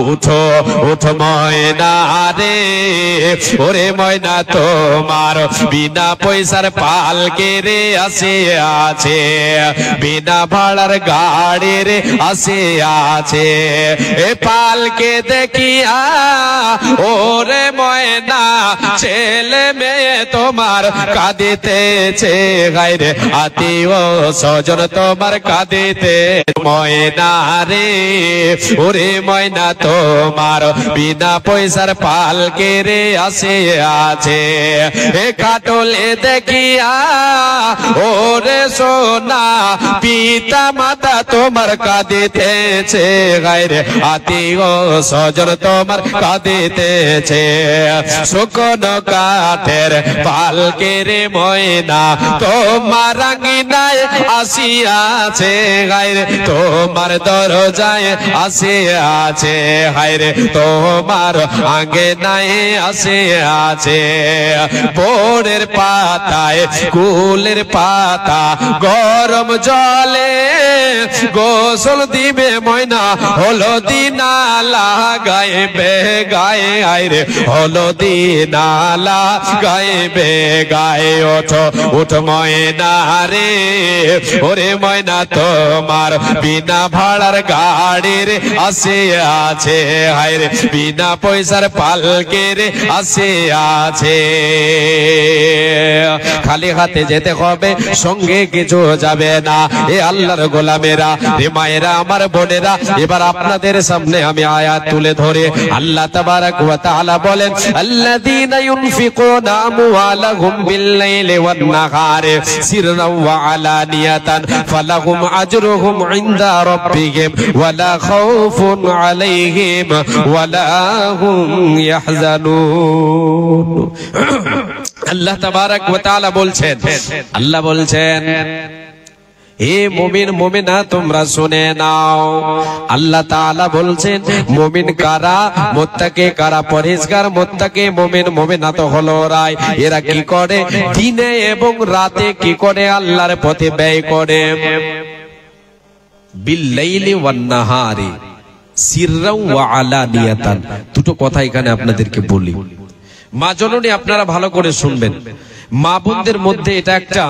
উঠো উঠো ময়না রে, ওরে ময়না তোমার বিনা পয়সার পালকে রে আসে আছে, বিনা ভাড়ার গাড়ি রে আসে আছে। এ পালকে দেখিয়া ওরে ময়না ছেলে মেয়ে তোমার কাঁদিতেছে, গাইরে আত্মীয় স্বজন তোমার কাঁদিতে। ময়না রে, ওরে ময়না তোমার বিনা পয়সার পালকে রে আসে আছে। এ কাটলে দেখিয়া ওরে সোনা পিতা মাতা তোমার কাঁদিতেছে, গাইরে আত্মীয় স্বজন তোমার কাঁদিতেছে। শুকনো কাঠের পালকে রে ময়না তোমার আঙিনায় আসিয়াছে, গাইরে তোমার দরজায় আসিয়াছে, হায়রে তোমার আঙিনায় আসিয়াছে। বোরের পাতায় কুলের পাতা গরম জলে গোসল দিবে ময়না, হলদি না লাগাইবে গায়ে, আইরে হলদি না লাগাইবে গায়ে। ওঠো উঠ ময়না রে, ওরে ময়না তোমার বিনা ভাড়ার গাড়ির আসে আছে, হায়রে বিনা পয়সার পালকে রে আসে আছে। খালি হাতে যেতে হবে, সঙ্গে কিছু যাবে না। এ আল্লাহর গোলামেরা, রে মায়েরা, আমার বোনেরা, এবার আপনাদের সামনে আমি আয়াত তুলে ধরে আল্লাহ তাবারাক ওয়া তাআলা বলেন, আল্লাযীনা ইউনফিকুনা আমওয়ালাহুম বিল-লাইলি ওয়ান-নাহারি সিররান ওয়া আলানিয়াতান ফালাহুম আজরুহুম ইনদা রাব্বিহিম ওয়ালা খাউফুন আলাইহিম ওয়ালা হুম ইয়াহজানুন। আল্লাহ তাবারাক ওয়া তাআলা বলছেন, আল্লাহ বলছেন, হে মুমিন মুমিনা তোমরা শুনে নাও। আল্লাহ তাআলা বলছেন মুমিন কারা, মুত্তাকি কারা, পরহেজগার মুত্তাকি মুমিন মুমিনা তো হলো রাই। এরা কি করে? দিনে এবং রাতে কি করে? আল্লাহর পথে ব্যয় করে। বিল-লাইলি ওয়ান-নাহারি সিররান ওয়া আলানিয়াতান। দুটো কথা এখানে আপনাদেরকে বলি, মা জননী আপনারা ভালো করে শুনবেন। মা বোনদের মধ্যে এটা একটা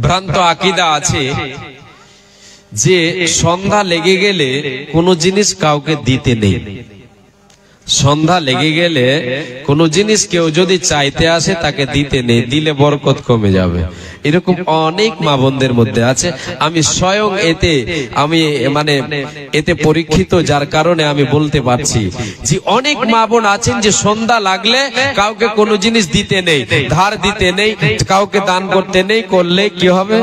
ভ্রান্ত আকীদা আছে যে সন্ধ্যা লেগে গেলে কোনো জিনিস কাউকে দিতে নেই। সন্ধ্যা লেগে গেলে কোনো জিনিস কেউ যদি চাইতে আসে তাকে দিতে নেই, দিলে বরকত কমে যাবে। এরকম অনেক মা বোনদের মধ্যে আছে। আমি স্বয়ং এতে পরীক্ষিত, যার কারণে আমি বলতে পারছি যে অনেক মা বোন আছেন যে সন্ধ্যা লাগলে কাউকে কোনো জিনিস দিতে নেই, ধার দিতে নেই, কাউকে দান করতে নেই, করলে কি হবে?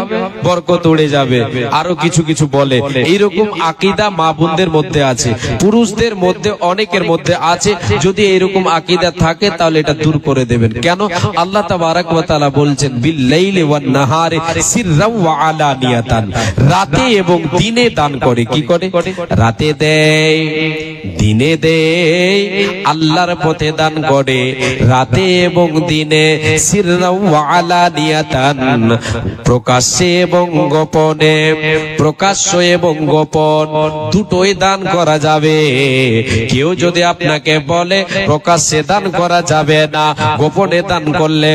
বরকত উড়ে যাবে। আরো কিছু কিছু বলে। এইরকম আকীদা মা বোনদের মধ্যে আছে, পুরুষদের মধ্যে অনেকের মধ্যে আছে। যদি এরকম আকীদা থাকে তাহলে এটা দূর করে দেবেন। কেন? আল্লাহ তাবারাক ওয়া তাআলা বলছেন বিল-লাইলি ওয়ান-নাহারি সিররান ওয়া আলানিয়াতান, রাতে এবং দিনে দান করে। কি করে? রাতে দেয়, দিনে দেয়, আল্লাহর পথে দান করে, রাতে এবং দিনে। সিররান ওয়া আলানিয়াতান, প্রকাশ্যে এবং গোপনে। প্রকাশ্য এবং গোপন দুটোই দান করা যাবে। কেউ যদি আপনাকে বলে প্রকাশ্যে দান করা যাবে না, গোপনে দান করলে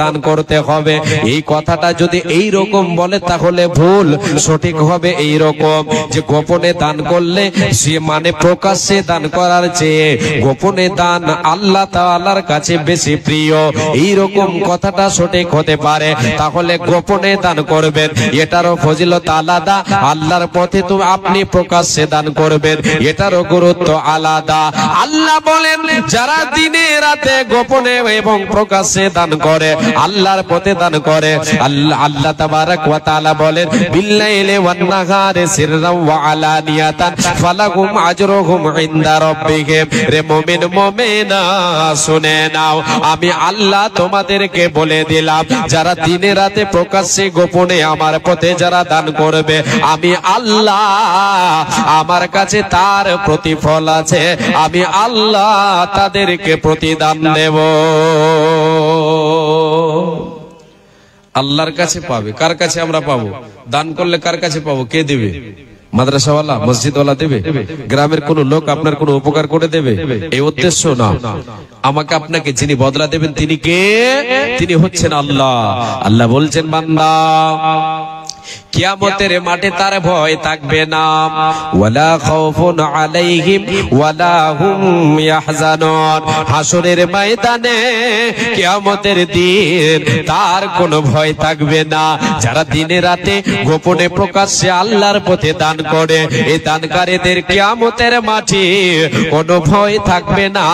দান করতে হবে, এই কথাটা যদি এই রকম বলে তাহলে ভুল। সঠিক হবে এই রকম যে গোপনে দান করলে সে মানে প্রকাশ্যে দান করার চেয়ে গোপনে দান আল্লাহ তাআলার কাছে বেশি প্রিয়। এই রকম কথাটা সঠিক হতে পারে। তাহলে গোপনে দান করবেন, এটারও ফজিলত আলাদা। আল্লাহর পথে তুমি আপনি প্রকাশ্যে দান করবেন, এটারও গুরুত্ব আলাদা। আল্লাহ বলেন যারা দিনে রাতে গোপনে এবং প্রকাশ্যে দান করে, আল্লাহর পথে দান করে, আল্লাহ তাবারাক ওয়া তাআলা বলেন বিল-লাইলি ওয়ান-নাহারি সিররান ওয়া আলানিয়াতান ফালাহুম আজরুহুম ইনদা রাব্বিহিম। রে মুমিন মুমিনা শুনে নাও, আমি আল্লাহ তোমাদেরকে বলে দিলাম, যারা দিনে রাতে প্রকাশ্যে গোপনে আমার পথে যারা দান করবে, আমি আল্লাহ আমার কাছে তার প্রতিফল আছে। আমি আল্লাহ তাদেরকে প্রতিদান দেব। আল্লাহর কাছে পাবে। কার কাছে আমরা পাবো? দান করলে কার কাছে পাবো? কে দেবে? মাদ্রাসাওয়ালা মসজিদওয়ালা দেবে, গ্রামের কোন লোক আপনার কোনো উপকার করে দেবে, এই উদ্দেশ্য না। আমাকে আপনাকে যিনি বদলা দেবেন তিনি কে? তিনি হচ্ছেন আল্লাহ। আল্লাহ বলছেন বান্দা কিয়ামতের মাঠে তার ভয় থাকবে না, ওয়ালা খাউফুন আলাইহিম ওয়ালা হুম ইয়াহজানুন। হাসরের ময়দানে কিয়ামতের দিন তার কোনো ভয় থাকবে না। যারা দিনে রাতে গোপনে প্রকাশ্যে আল্লাহর পথে দান করে, এই দানকারীদের কিয়ামতের মাঠে কোনো ভয় থাকবে না।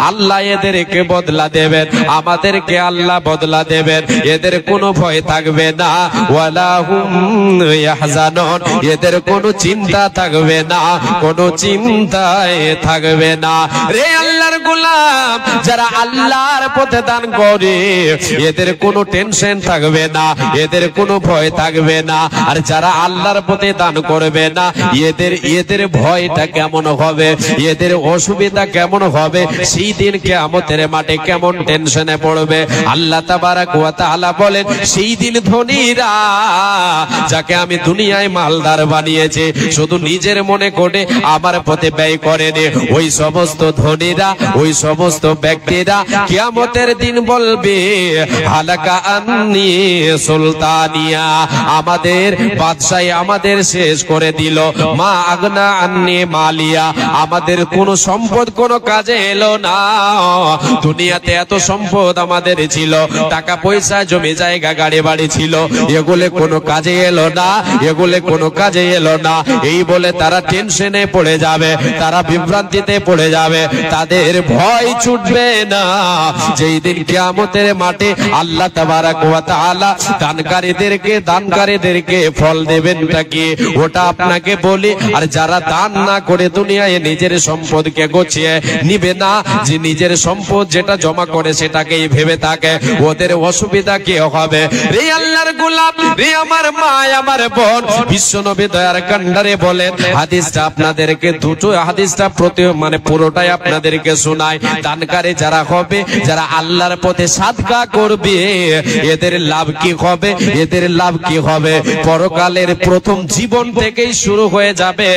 আল্লাহ এদেরকে বদলা দেবেন, আমাদেরকে আল্লাহ বদলা দেবেন, এদের কোনো ভয় থাকবে না। ওয়ালা হুম ইয়াহজানুন, এদের কোনো চিন্তা থাকবে না, কোনো চিন্তায় থাকবে না। রে আল্লাহর গোলাম, যারা আল্লাহর পথে দান করে এদের কোনো টেনশন থাকবে না, এদের কোনো ভয় থাকবে না। আর যারা আল্লাহর পথে দান করবে না এদের ভয়টা কেমন হবে, এদের অসুবিধা কেমন হবে, সেই দিন কিয়ামতের মাঠে কেমন টেনশনে পড়বে। আল্লাহ তাবারাক ওয়া তাআলা বলেন সেই দিন ধনীরা, যাকে আমি দুনিয়ায় মালদার বানিয়েছে, শুধু নিজের মনে করে আমার পথে ব্যয় করেনি, ওই সমস্ত ধনীরা, ওই সমস্ত ব্যক্তিরা কিয়ামতের দিন বলবে হালাকা আন্নি সুলতানিয়া, আমাদের বাদশাহী আমাদের শেষ করে দিল, মা আগনা আন্নি মালিয়া, আমাদের কোনো সম্পদ কোনো কাজে এলো না। দুনিয়াতে এত সম্পদ আমাদের ছিল, টাকা পয়সা জমি জায়গা গাড়ি বাড়ি ছিল, এগুলো কোনো কাজে এলো না, এগুলো কোনো কাজে এলো না। এই বলে তারা টেনশনে পড়ে যাবে, তারা বিভ্রান্তিতে পড়ে যাবে, তাদের ভয় ছুটবে না। যেই দিন কিয়ামতের মাঠে আল্লাহ তাবারাক ওয়া তাআলা দানকারীদেরকে ফল দেবেনটা কি ওটা আপনাকে বলি। আর যারা দান না করে দুনিয়ায় নিজের সম্পদকে গোছিয়ে নিবে না, যে নিজের সম্পদ যেটা জমা করে সেটাকেই ভেবে থাকে, ওদের অসুবিধা কি হবে। রে আল্লাহর গোলাম, রে আমার মা, আমার বোন, বিশ্বনবী দয়ার কান্ডারে বলেন, হাদিসটা আপনাদেরকে দুটো হাদিসটা পুরোটাই আপনাদেরকে শোনায়। দানকারী যারা হবে, যারা আল্লাহর পথে সাদকা করবে, এদের লাভ কি হবে, এদের লাভ কি হবে। পরকালের প্রথম জীবন থেকেই শুরু হয়ে যাবে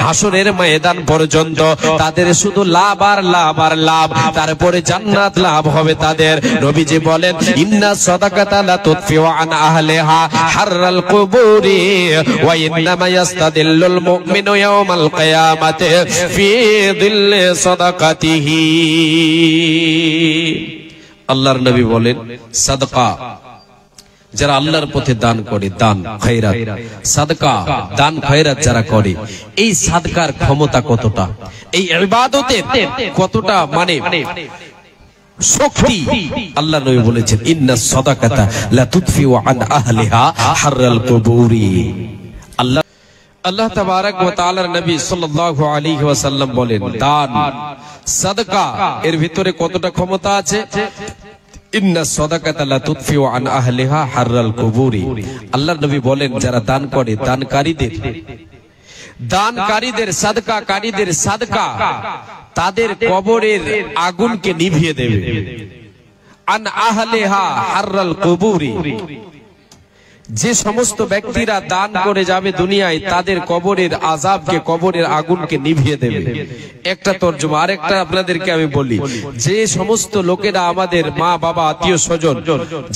হাসরের ময়দান পর্যন্ত, তাদের শুধু লাভ আর লাভ আর লাভ, তারপরে জান্নাত লাভ হবে তাদের। নবীজি বলেন ইন্না সাদাকাতা লা তুতফিউ আন আহলিহা হাররাল কুবুরি ওয়া ইন্নামা ইয়াস্তাদিল্লুল মুমিনু ইয়াওমাল কিয়ামাতি ফি দিল্লি সাদাকাতিহি। আল্লাহর নবী বলেন সাদকা, যারা আল্লাহর পথে দান করে, দান খয়রাত, সাদকা দান খয়রাত যারা করে, এই সাদকার ক্ষমতা কতটা, এই ইবাদতের কতটা মানে শক্তি। আল্লাহ নবী বলেছেন ইন্নাস সাদাকাতা লা তুতফিউ আন আহলিহা হাররাল কুবুরি। আল্লাহ তাবারাক ওয়া তাআলার নবী সাল্লাল্লাহু আলাইহি ওয়াসাল্লাম বলেন দান সাদকা এর ভিতরে কতটা ক্ষমতা আছে। ইন্নাস সাদাকাতা লা তুতফিউ আন আহলিহা হাররাল কুবুরি। আল্লাহর নবী বলেন যারা দান করে, দানকারীদের সাদকাকারীদের সাদকা তাদের কবরের আগুনকে নিভিয়ে দেবে। আন আহলিহা হাররাল কুবুরি, যে সমস্ত ব্যক্তিরা দান করে যাবে দুনিয়ায়, তাদের কবরের আযাবকে, কবরের আগুনকে নিভিয়ে দেবে। একটা তরজমা। আরেকটা আপনাদেরকে আমি বলি, যে সমস্ত লোকেরা আমাদের মা বাবা আত্মীয় স্বজন,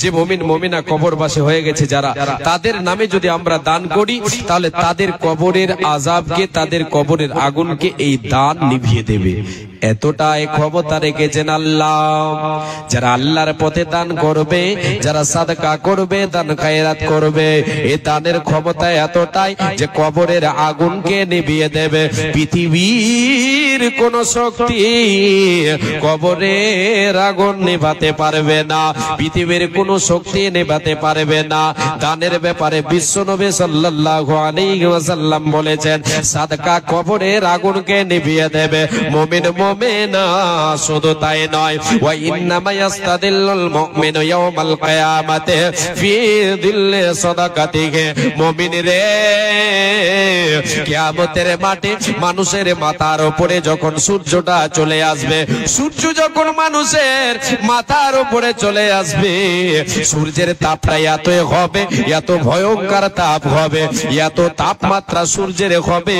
যে মুমিন মুমিনা কবরবাসী হয়ে গেছে যারা, তাদের নামে যদি আমরা দান করি, তাহলে তাদের কবরের আযাবকে, তাদের কবরের আগুনকে এই দান নিভিয়ে দেবে। এতটাই ক্ষমতা রেখেছেন আল্লাহ। যারা আল্লাহর পথে দান করবে, যারা সাদকা করবে, দান খায়রাত করবে, এই দানের ক্ষমতা এতটাই যে কবরের আগুনকে নিভিয়ে দেবে। পৃথিবীর কোন শক্তি কবরের আগুন নেভাতে পারবে না, পৃথিবীর কোন শক্তি নেভাতে পারবে না। দানের ব্যাপারে বিশ্বনবী সাল্লাল্লাহু আলাইহি ওয়াসাল্লাম বলেছেন সাদকা কবরের আগুনকে নিভিয়ে দেবে। মুমিন মুমিনা। শুধু তাই নয়, ওয়া ইন্নামা ইয়াস্তাদিল্লুল মুমিনু ইয়াওমাল কিয়ামাতি ফি দিল্লি সাদাকাতিহি। মুমিন রে, কিয়ামতের মাঠে মানুষের মাথার উপরে যখন সূর্যটা চলে আসবে, সূর্য যখন মানুষের মাথার উপরে চলে আসবে, সূর্যের তাপটা এত হবে, এত ভয়ঙ্কর তাপ হবে, এত তাপমাত্রা সূর্যের হবে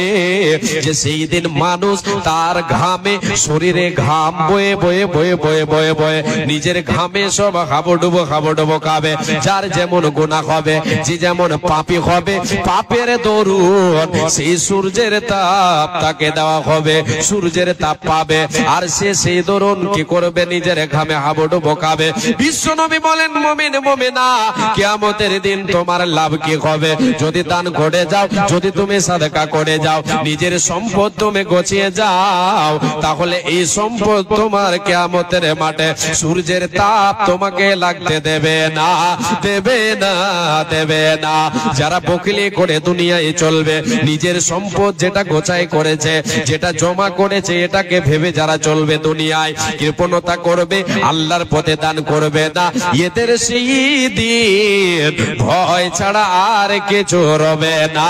যে সেই দিন মানুষ তার ঘামে, শরীরে ঘাম বয়ে বয়ে বয়ে বয়ে বয়ে বয়ে নিজের ঘামে সব হাবুডুবো হাবুডুবো খাবে। যার যেমন গুনাহ হবে, যে যেমন পাপী হবে, পাপের দরুন সেই সূর্যের তাপ তাকে দেওয়া হবে, সূর্যের তাপ পাবে, আর সে সেই দরুন কি করবে, নিজের ঘামে হাবুডুবো খাবে। বিশ্বনবী বলেন, মুমিন মুমিনা, কিয়ামতের দিন তোমার লাভ কি হবে? যদি দান করে যাও, যদি তুমি সাদকা করে যাও, নিজের সম্পদ তুমি গছিয়ে যাও, তাহলে এই সম্পদ তোমার কিয়ামতের মাঠে সূর্যের তাপ তোমাকে লাগতে দেবে না, দেবে না, দেবে না। যারা বকিলি করে দুনিয়ায় চলবে, নিজের সম্পদ যেটা গোছাই করেছে, যেটা জমা করেছে, এটাকে ভেবে যারা চলবে দুনিয়ায়, কৃপণতা করবে, আল্লাহর পথে দান করবে না, এদের সেই দিন ভয় ছাড়া আর কিছু রবে না।